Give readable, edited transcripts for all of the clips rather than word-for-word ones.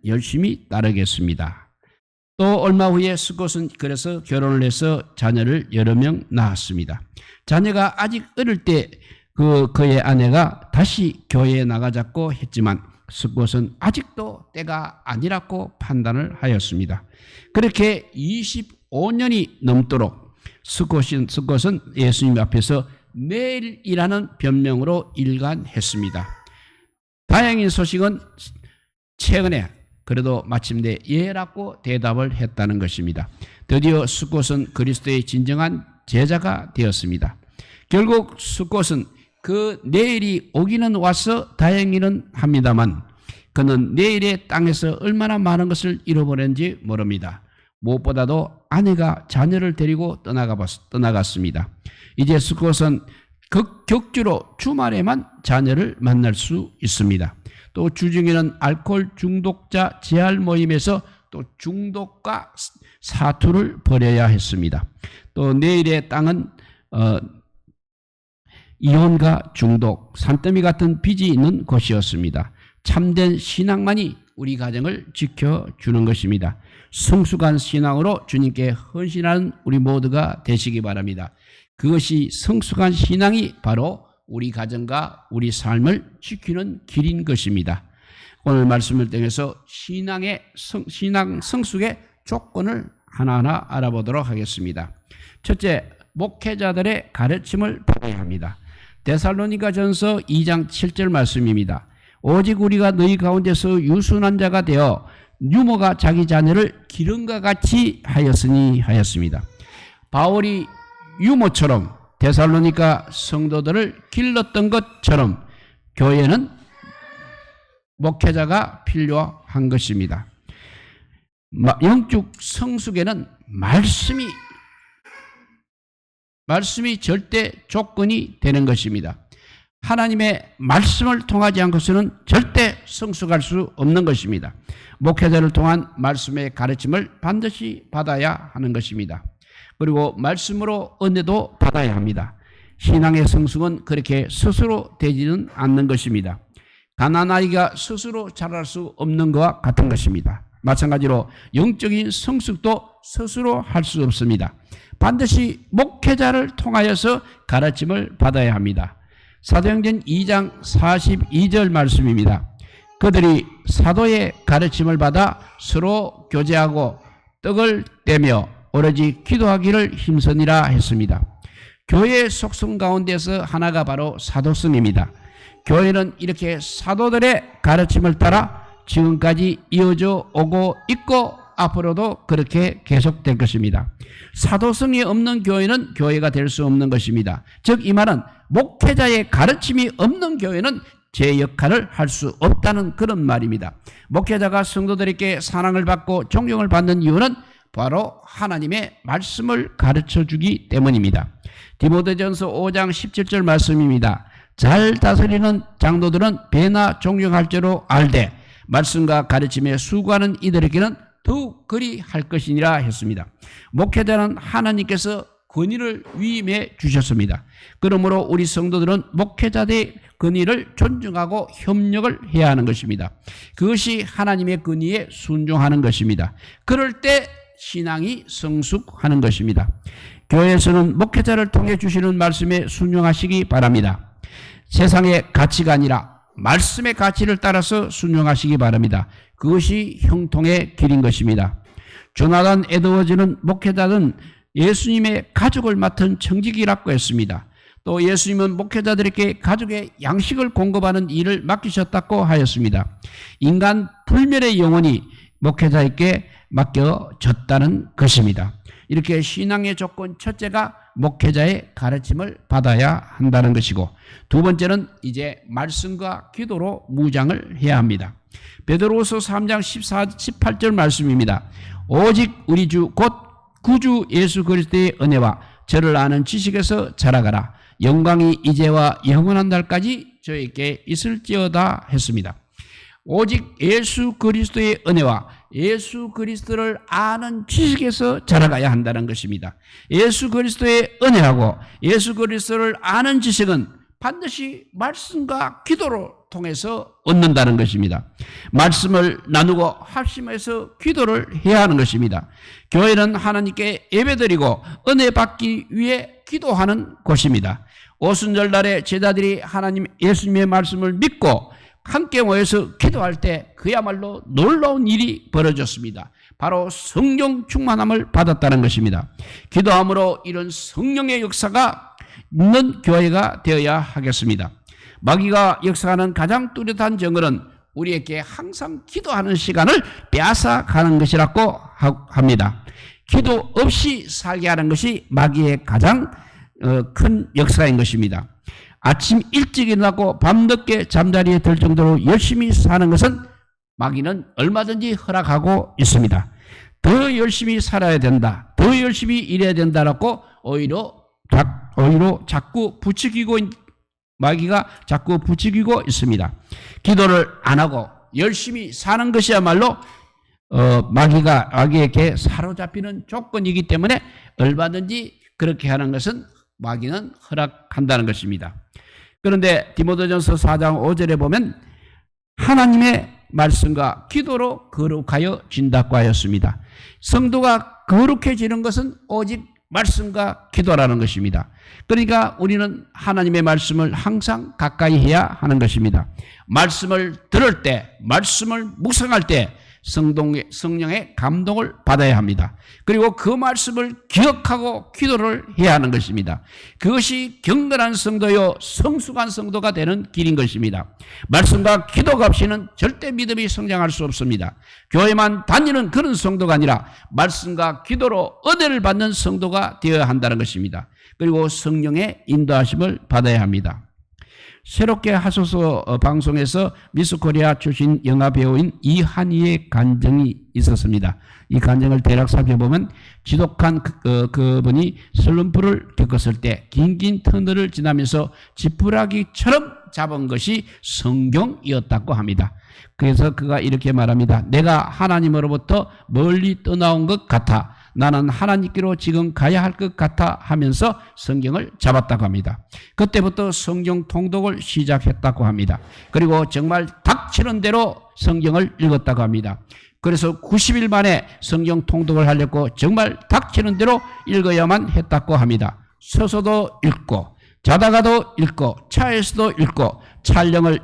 열심히 따르겠습니다. 또 얼마 후에 스콧은 그래서 결혼을 해서 자녀를 여러 명 낳았습니다. 자녀가 아직 어릴 때 그의 아내가 다시 교회에 나가자고 했지만 스콧은 아직도 때가 아니라고 판단을 하였습니다. 그렇게 25년이 넘도록 스콧은 예수님 앞에서 내일이라는 변명으로 일관했습니다. 다행인 소식은 최근에 그래도 마침내 예라고 대답을 했다는 것입니다. 드디어 스콧은 그리스도의 진정한 제자가 되었습니다. 결국 스콧은 그 내일이 오기는 와서 다행이는 합니다만 그는 내일의 땅에서 얼마나 많은 것을 잃어버렸는지 모릅니다. 무엇보다도 아내가 자녀를 데리고 떠나갔습니다. 이제 스콧은 격주로 주말에만 자녀를 만날 수 있습니다. 또 주중에는 알코올 중독자 재활 모임에서 또 중독과 사투를 벌여야 했습니다. 또 내일의 땅은 이혼과 중독, 산더미 같은 빚이 있는 곳이었습니다. 참된 신앙만이 우리 가정을 지켜주는 것입니다. 성숙한 신앙으로 주님께 헌신하는 우리 모두가 되시기 바랍니다. 그것이 성숙한 신앙이 바로 우리 가정과 우리 삶을 지키는 길인 것입니다. 오늘 말씀을 통해서 신앙 성숙의 조건을 하나하나 알아보도록 하겠습니다. 첫째, 목회자들의 가르침을 받아야 합니다. 데살로니가전서 2장 7절 말씀입니다. 오직 우리가 너희 가운데서 유순한 자가 되어 유모가 자기 자녀를 기름과 같이 하였으니 하였습니다. 바울이 유모처럼 데살로니가 성도들을 길렀던 것처럼 교회는 목회자가 필요한 것입니다. 영적 성숙에는 말씀이 절대 조건이 되는 것입니다. 하나님의 말씀을 통하지 않고서는 절대 성숙할 수 없는 것입니다. 목회자를 통한 말씀의 가르침을 반드시 받아야 하는 것입니다. 그리고 말씀으로 은혜도 받아야 합니다. 신앙의 성숙은 그렇게 스스로 되지는 않는 것입니다. 가난아이가 스스로 자랄 수 없는 것과 같은 것입니다. 마찬가지로 영적인 성숙도 스스로 할 수 없습니다. 반드시 목회자를 통하여서 가르침을 받아야 합니다. 사도행전 2장 42절 말씀입니다. 그들이 사도의 가르침을 받아 서로 교제하고 떡을 떼며 오로지 기도하기를 힘쓰니라 했습니다. 교회의 속성 가운데서 하나가 바로 사도성입니다. 교회는 이렇게 사도들의 가르침을 따라 지금까지 이어져 오고 있고 앞으로도 그렇게 계속될 것입니다. 사도성이 없는 교회는 교회가 될 수 없는 것입니다. 즉 이 말은 목회자의 가르침이 없는 교회는 제 역할을 할 수 없다는 그런 말입니다. 목회자가 성도들에게 사랑을 받고 존경을 받는 이유는 바로 하나님의 말씀을 가르쳐주기 때문입니다. 디모데전서 5장 17절 말씀입니다. 잘 다스리는 장로들은 배나 존경할 줄로 알되 말씀과 가르침에 수고하는 이들에게는 더욱 그리할 것이니라 했습니다. 목회자는 하나님께서 권위를 위임해 주셨습니다. 그러므로 우리 성도들은 목회자의 권위를 존중하고 협력을 해야 하는 것입니다. 그것이 하나님의 권위에 순종하는 것입니다. 그럴 때 신앙이 성숙하는 것입니다. 교회에서는 목회자를 통해 주시는 말씀에 순종하시기 바랍니다. 세상의 가치가 아니라 말씀의 가치를 따라서 순종하시기 바랍니다. 그것이 형통의 길인 것입니다. 조나단 에드워즈는 목회자는 예수님의 가족을 맡은 청직이라고 했습니다. 또 예수님은 목회자들에게 가족의 양식을 공급하는 일을 맡기셨다고 하였습니다. 인간 불멸의 영혼이 목회자에게 맡겨졌다는 것입니다. 이렇게 신앙의 조건 첫째가 목회자의 가르침을 받아야 한다는 것이고, 두 번째는 이제 말씀과 기도로 무장을 해야 합니다. 베드로후서 3장 18절 말씀입니다. 오직 우리 주 곧 구주 예수 그리스도의 은혜와 저를 아는 지식에서 자라가라. 영광이 이제와 영원한 날까지 저에게 있을지어다 했습니다. 오직 예수 그리스도의 은혜와 예수 그리스도를 아는 지식에서 자라가야 한다는 것입니다. 예수 그리스도의 은혜하고 예수 그리스도를 아는 지식은 반드시 말씀과 기도로 통해서 얻는다는 것입니다. 말씀을 나누고 합심해서 기도를 해야 하는 것입니다. 교회는 하나님께 예배드리고 은혜 받기 위해 기도하는 곳입니다. 오순절날에 제자들이 하나님 예수님의 말씀을 믿고 함께 모여서 기도할 때 그야말로 놀라운 일이 벌어졌습니다. 바로 성령 충만함을 받았다는 것입니다. 기도함으로 이런 성령의 역사가 있는 교회가 되어야 하겠습니다. 마귀가 역사하는 가장 뚜렷한 증거는 우리에게 항상 기도하는 시간을 빼앗아가는 것이라고 합니다. 기도 없이 살게 하는 것이 마귀의 가장 큰 역사인 것입니다. 아침 일찍 일어나고 밤늦게 잠자리에 들 정도로 열심히 사는 것은 마귀는 얼마든지 허락하고 있습니다. 더 열심히 살아야 된다, 더 열심히 일해야 된다라고 오히려 자꾸 부추기고 마귀가 자꾸 부추기고 있습니다. 기도를 안 하고 열심히 사는 것이야말로 마귀에게 사로잡히는 조건이기 때문에 얼마든지 그렇게 하는 것은 마귀는 허락한다는 것입니다. 그런데 디모데전서 4장 5절에 보면 하나님의 말씀과 기도로 거룩하여 진다고 하였습니다. 성도가 거룩해지는 것은 오직 말씀과 기도라는 것입니다. 그러니까 우리는 하나님의 말씀을 항상 가까이 해야 하는 것입니다. 말씀을 들을 때, 말씀을 묵상할 때 성령의 감동을 받아야 합니다. 그리고 그 말씀을 기억하고 기도를 해야 하는 것입니다. 그것이 경건한 성도요 성숙한 성도가 되는 길인 것입니다. 말씀과 기도가 없이는 절대 믿음이 성장할 수 없습니다. 교회만 다니는 그런 성도가 아니라 말씀과 기도로 은혜를 받는 성도가 되어야 한다는 것입니다. 그리고 성령의 인도하심을 받아야 합니다. 새롭게 하소서 방송에서 미스코리아 출신 영화 배우인 이한희의 간증이 있었습니다. 이 간증을 대략 살펴보면 지독한 그분이 슬럼프를 겪었을 때 긴긴 터널을 지나면서 지푸라기처럼 잡은 것이 성경이었다고 합니다. 그래서 그가 이렇게 말합니다. 내가 하나님으로부터 멀리 떠나온 것 같아. 나는 하나님께로 지금 가야 할 것 같아 하면서 성경을 잡았다고 합니다. 그때부터 성경 통독을 시작했다고 합니다. 그리고 정말 닥치는 대로 성경을 읽었다고 합니다. 그래서 90일 만에 성경 통독을 하려고 정말 닥치는 대로 읽어야만 했다고 합니다. 서서도 읽고 자다가도 읽고 차에서도 읽고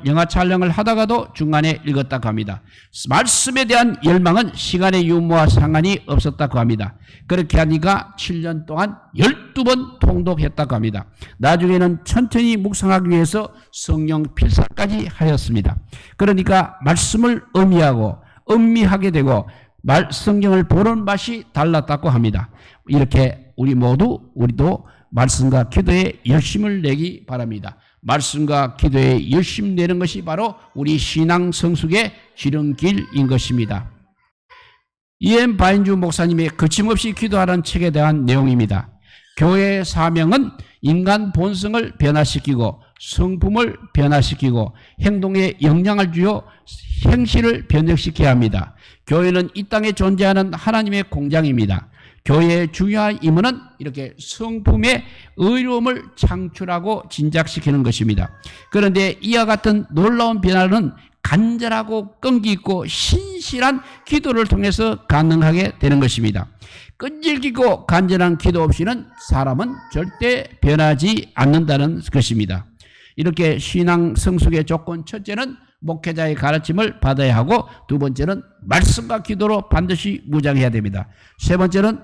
영화 촬영을 하다가도 중간에 읽었다고 합니다. 말씀에 대한 열망은 시간의 유무와 상관이 없었다고 합니다. 그렇게 하니까 7년 동안 12번 통독했다고 합니다. 나중에는 천천히 묵상하기 위해서 성령 필사까지 하였습니다. 그러니까 말씀을 음미하게 되고 성경을 보는 맛이 달랐다고 합니다. 이렇게 우리도 말씀과 기도에 열심을 내기 바랍니다. 말씀과 기도에 열심 내는 것이 바로 우리 신앙 성숙의 지름길인 것입니다. 이엠 바인주 목사님의 거침없이 기도하라는 책에 대한 내용입니다. 교회의 사명은 인간 본성을 변화시키고 성품을 변화시키고 행동에 영향을 주어 행실을 변혁시켜야 합니다. 교회는 이 땅에 존재하는 하나님의 공장입니다. 교회의 중요한 임무는 이렇게 성품의 의로움을 창출하고 진작시키는 것입니다. 그런데 이와 같은 놀라운 변화는 간절하고 끈기 있고 신실한 기도를 통해서 가능하게 되는 것입니다. 끈질기고 간절한 기도 없이는 사람은 절대 변하지 않는다는 것입니다. 이렇게 신앙 성숙의 조건, 첫째는 목회자의 가르침을 받아야 하고, 두 번째는 말씀과 기도로 반드시 무장해야 됩니다. 세 번째는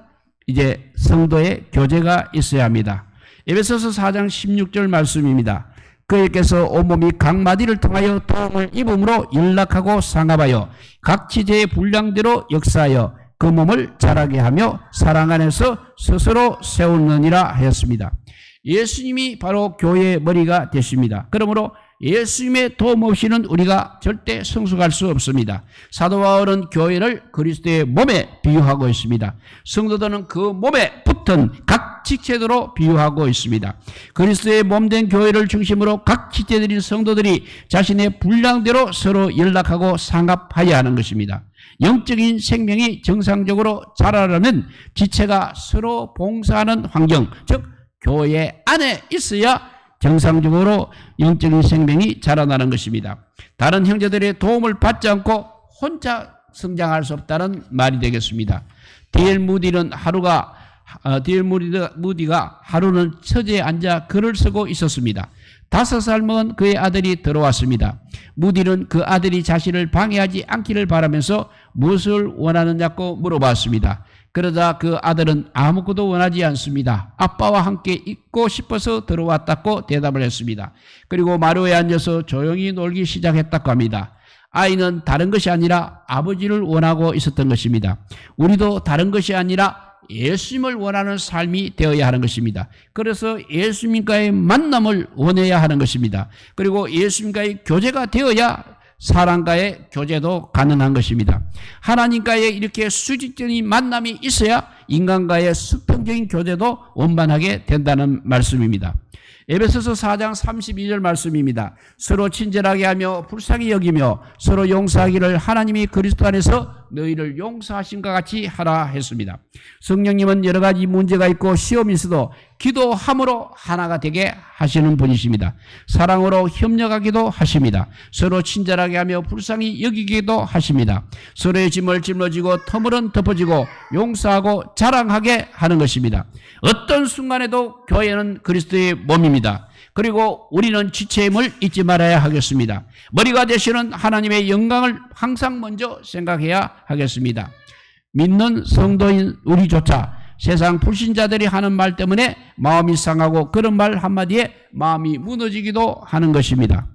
이제 성도의 교제가 있어야 합니다. 에베소서 4장 16절 말씀입니다. 그에게서 온몸이 각 마디를 통하여 도움을 입음으로 연락하고 상합하여 각 지체의 분량대로 역사하여 그 몸을 자라게 하며 사랑 안에서 스스로 세우느니라 하였습니다. 예수님이 바로 교회의 머리가 되십니다. 그러므로 예수님의 도움 없이는 우리가 절대 성숙할 수 없습니다. 사도 바울은 교회를 그리스도의 몸에 비유하고 있습니다. 성도들은 그 몸에 붙은 각 지체대로 비유하고 있습니다. 그리스도의 몸된 교회를 중심으로 각 지체들인 성도들이 자신의 분량대로 서로 연락하고 상합하여야 하는 것입니다. 영적인 생명이 정상적으로 자라려면 지체가 서로 봉사하는 환경, 즉 교회 안에 있어야 정상적으로 영적인 생명이 자라나는 것입니다. 다른 형제들의 도움을 받지 않고 혼자 성장할 수 없다는 말이 되겠습니다. D.L. 무디가 하루는 처제에 앉아 글을 쓰고 있었습니다. 5살 먹은 그의 아들이 들어왔습니다. 무디는 그 아들이 자신을 방해하지 않기를 바라면서 무엇을 원하느냐고 물어봤습니다. 그러자 그 아들은 아무것도 원하지 않습니다. 아빠와 함께 있고 싶어서 들어왔다고 대답을 했습니다. 그리고 마루에 앉아서 조용히 놀기 시작했다고 합니다. 아이는 다른 것이 아니라 아버지를 원하고 있었던 것입니다. 우리도 다른 것이 아니라 예수님을 원하는 삶이 되어야 하는 것입니다. 그래서 예수님과의 만남을 원해야 하는 것입니다. 그리고 예수님과의 교제가 되어야 사람과의 교제도 가능한 것입니다. 하나님과의 이렇게 수직적인 만남이 있어야 인간과의 수평적인 교제도 원만하게 된다는 말씀입니다. 에베소서 4장 32절 말씀입니다. 서로 친절하게 하며 불쌍히 여기며 서로 용서하기를 하나님이 그리스도 안에서 너희를 용서하신과 같이 하라 했습니다. 성령님은 여러 가지 문제가 있고 시험이 있어도 기도함으로 하나가 되게 하시는 분이십니다. 사랑으로 협력하기도 하십니다. 서로 친절하게 하며 불쌍히 여기기도 하십니다. 서로의 짐을 짊어지고 터물은 덮어지고 용서하고 자랑하게 하는 것입니다. 어떤 순간에도 교회는 그리스도의 몸입니다. 그리고 우리는 지체임을 잊지 말아야 하겠습니다. 머리가 되시는 하나님의 영광을 항상 먼저 생각해야 하겠습니다. 믿는 성도인 우리조차 세상 불신자들이 하는 말 때문에 마음이 상하고 그런 말 한마디에 마음이 무너지기도 하는 것입니다.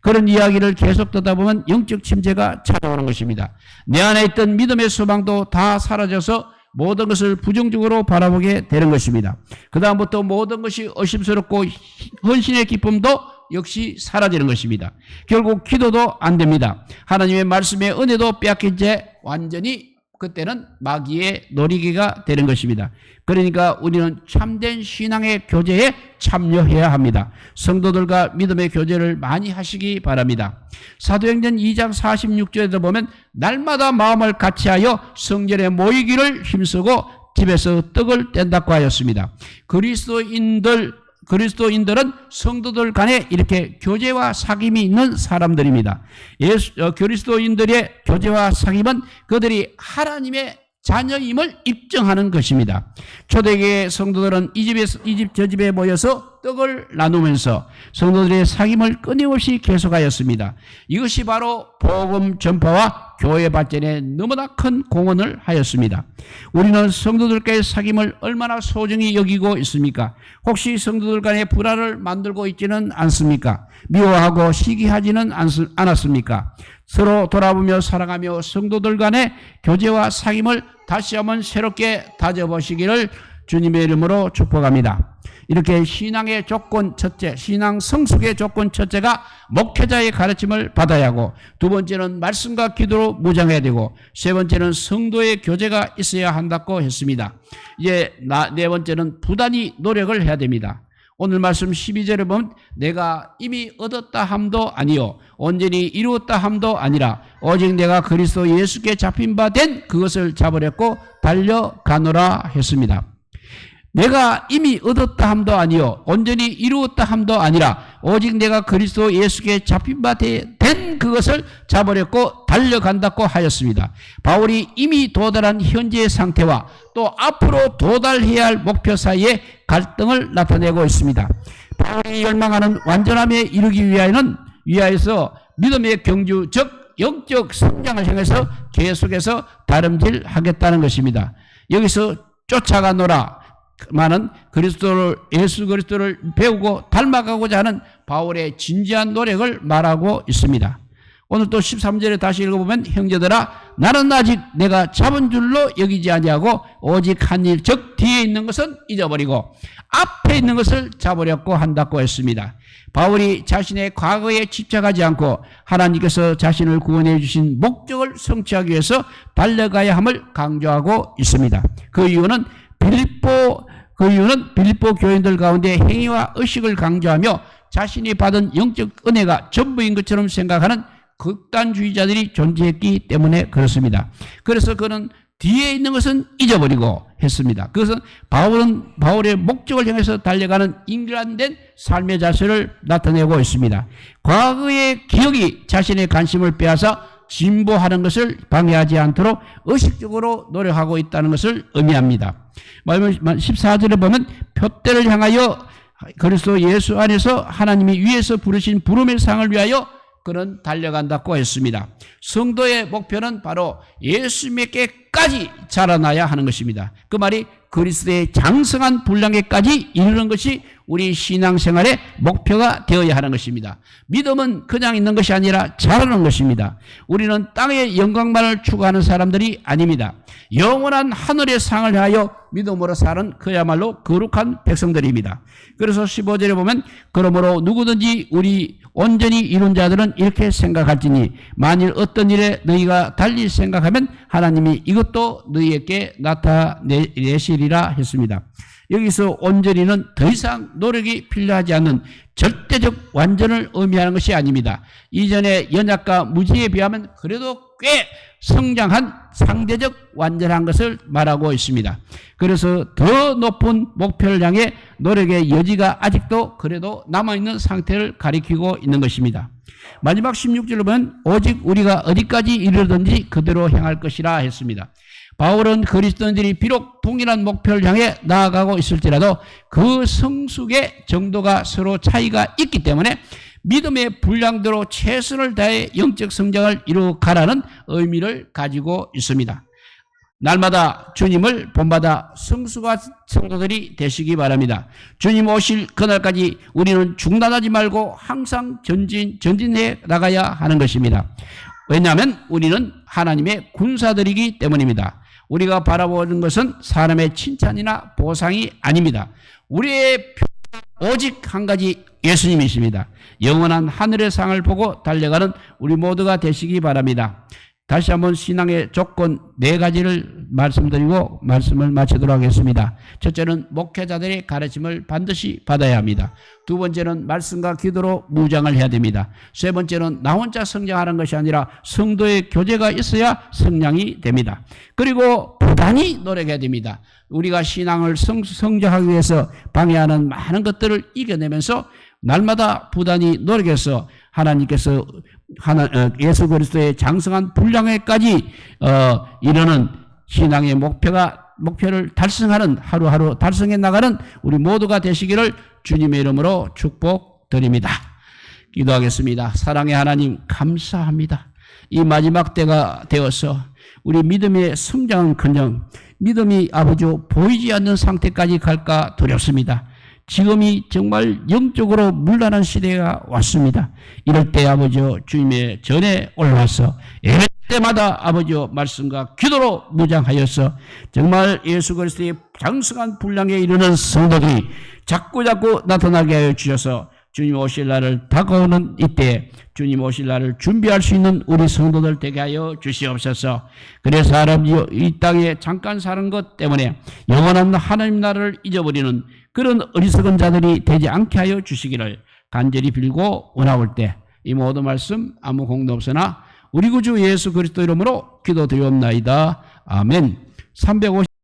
그런 이야기를 계속 듣다 보면 영적 침체가 찾아오는 것입니다. 내 안에 있던 믿음의 소망도 다 사라져서 모든 것을 부정적으로 바라보게 되는 것입니다. 그 다음부터 모든 것이 의심스럽고 헌신의 기쁨도 역시 사라지는 것입니다. 결국 기도도 안 됩니다. 하나님의 말씀의 은혜도 빼앗긴 채 완전히 그때는 마귀의 놀이기가 되는 것입니다. 그러니까 우리는 참된 신앙의 교제에 참여해야 합니다. 성도들과 믿음의 교제를 많이 하시기 바랍니다. 사도행전 2장 46절에도 보면 날마다 마음을 같이하여 성전에 모이기를 힘쓰고 집에서 떡을 뗀다고 하였습니다. 그리스도인들은 성도들 간에 이렇게 교제와 사귐이 있는 사람들입니다. 그리스도인들의 교제와 사귐은 그들이 하나님의 자녀임을 입증하는 것입니다. 초대교회 성도들은 이 집 저 집에 모여서 떡을 나누면서 성도들의 사귐을 끊임없이 계속하였습니다. 이것이 바로 복음 전파와 교회 발전에 너무나 큰 공헌을 하였습니다. 우리는 성도들과의 사귐을 얼마나 소중히 여기고 있습니까? 혹시 성도들 간에 불화를 만들고 있지는 않습니까? 미워하고 시기하지는 않았습니까? 서로 돌아보며 사랑하며 성도들 간의 교제와 사귐을 다시 한번 새롭게 다져보시기를 주님의 이름으로 축복합니다. 이렇게 신앙의 조건 첫째, 신앙 성숙의 조건 첫째가 목회자의 가르침을 받아야 하고, 두 번째는 말씀과 기도로 무장해야 되고, 세 번째는 성도의 교제가 있어야 한다고 했습니다. 이제 네 번째는 부단히 노력을 해야 됩니다. 오늘 말씀 12절에 보면 내가 이미 얻었다 함도 아니요 온전히 이루었다 함도 아니라 오직 내가 그리스도 예수께 잡힌 바 된 그것을 잡으려고 달려가노라 했습니다. 내가 이미 얻었다 함도 아니요 온전히 이루었다 함도 아니라 오직 내가 그리스도 예수께 잡힌 바 된 그것을 잡으려고 달려간다고 하였습니다. 바울이 이미 도달한 현재의 상태와 또 앞으로 도달해야 할 목표 사이에 갈등을 나타내고 있습니다. 바울이 열망하는 완전함에 이르기 위하여서 믿음의 경주 즉 영적 성장을 향해서 계속해서 다름질하겠다는 것입니다. 여기서 쫓아가노라 많은 예수 그리스도를 배우고 닮아가고자 하는 바울의 진지한 노력을 말하고 있습니다. 오늘 또 13절에 다시 읽어보면 형제들아 나는 아직 내가 잡은 줄로 여기지 아니하고 오직 한 일 즉 뒤에 있는 것은 잊어버리고 앞에 있는 것을 잡으려고 한다고 했습니다. 바울이 자신의 과거에 집착하지 않고 하나님께서 자신을 구원해 주신 목적을 성취하기 위해서 달려가야 함을 강조하고 있습니다. 그 이유는 빌립보 교인들 가운데 행위와 의식을 강조하며 자신이 받은 영적 은혜가 전부인 것처럼 생각하는 극단주의자들이 존재했기 때문에 그렇습니다. 그래서 그는 뒤에 있는 것은 잊어버리고 했습니다. 그것은 바울의 목적을 향해서 달려가는 인간된 삶의 자세를 나타내고 있습니다. 과거의 기억이 자신의 관심을 빼앗아 진보하는 것을 방해하지 않도록 의식적으로 노력하고 있다는 것을 의미합니다. 14절에 보면 표대를 향하여 그리스도 예수 안에서 하나님이 위에서 부르신 부름의 상을 위하여 그는 달려간다고 했습니다. 성도의 목표는 바로 예수님께까지 자라나야 하는 것입니다. 그 말이 그리스도의 장성한 분량에까지 이르는 것이 우리 신앙생활의 목표가 되어야 하는 것입니다. 믿음은 그냥 있는 것이 아니라 자라는 것입니다. 우리는 땅의 영광만을 추구하는 사람들이 아닙니다. 영원한 하늘의 상을 향하여 믿음으로 사는 그야말로 거룩한 백성들입니다. 그래서 15절에 보면 그러므로 누구든지 우리 온전히 이룬 자들은 이렇게 생각할지니 만일 어떤 일에 너희가 달리 생각하면 하나님이 이것도 너희에게 나타내시리라 했습니다. 여기서 온전히는 더 이상 노력이 필요하지 않는 절대적 완전을 의미하는 것이 아닙니다. 이전의 연약과 무지에 비하면 그래도 꽤 성장한 상대적 완전한 것을 말하고 있습니다. 그래서 더 높은 목표를 향해 노력의 여지가 아직도 그래도 남아있는 상태를 가리키고 있는 것입니다. 마지막 16절로 보면 오직 우리가 어디까지 이르든지 그대로 행할 것이라 했습니다. 바울은 그리스도인들이 비록 동일한 목표를 향해 나아가고 있을지라도 그 성숙의 정도가 서로 차이가 있기 때문에 믿음의 분량대로 최선을 다해 영적 성장을 이루어가라는 의미를 가지고 있습니다. 날마다 주님을 본받아 성숙한 성도들이 되시기 바랍니다. 주님 오실 그날까지 우리는 중단하지 말고 항상 전진해 나가야 하는 것입니다. 왜냐하면 우리는 하나님의 군사들이기 때문입니다. 우리가 바라보는 것은 사람의 칭찬이나 보상이 아닙니다. 우리의 오직 한 가지 예수님이십니다. 영원한 하늘의 상을 보고 달려가는 우리 모두가 되시기 바랍니다. 다시 한번 신앙의 조건 4가지를 말씀드리고 말씀을 마치도록 하겠습니다. 첫째는 목회자들의 가르침을 반드시 받아야 합니다. 두 번째는 말씀과 기도로 무장을 해야 됩니다. 세 번째는 나 혼자 성장하는 것이 아니라 성도의 교제가 있어야 성장이 됩니다. 그리고 부단히 노력해야 됩니다. 우리가 신앙을 성장하기 위해서 방해하는 많은 것들을 이겨내면서 날마다 부단히 노력해서 하나님께서 예수 그리스도의 장성한 분량에까지 이르는 신앙의 목표를 달성하는 하루하루 달성해 나가는 우리 모두가 되시기를 주님의 이름으로 축복드립니다. 기도하겠습니다. 사랑의 하나님 감사합니다. 이 마지막 때가 되어서 우리 믿음의 성장은커녕 믿음이 아버지 보이지 않는 상태까지 갈까 두렵습니다. 지금이 정말 영적으로 문란한 시대가 왔습니다. 이럴 때 아버지 주님의 전에 올라와서 예배 때마다 아버지 말씀과 기도로 무장하여서 정말 예수 그리스도의 장성한 분량에 이르는 성도들이 자꾸 나타나게 하여 주셔서 주님 오실 날을 다가오는 이때 주님 오실 날을 준비할 수 있는 우리 성도들 되게 하여 주시옵소서. 그래서 사람이 이 땅에 잠깐 사는 것 때문에 영원한 하나님 나라를 잊어버리는 그런 어리석은 자들이 되지 않게 하여 주시기를 간절히 빌고 원하올 때 이 모든 말씀 아무 공도 없으나 우리 구주 예수 그리스도 이름으로 기도드리옵나이다. 아멘. 350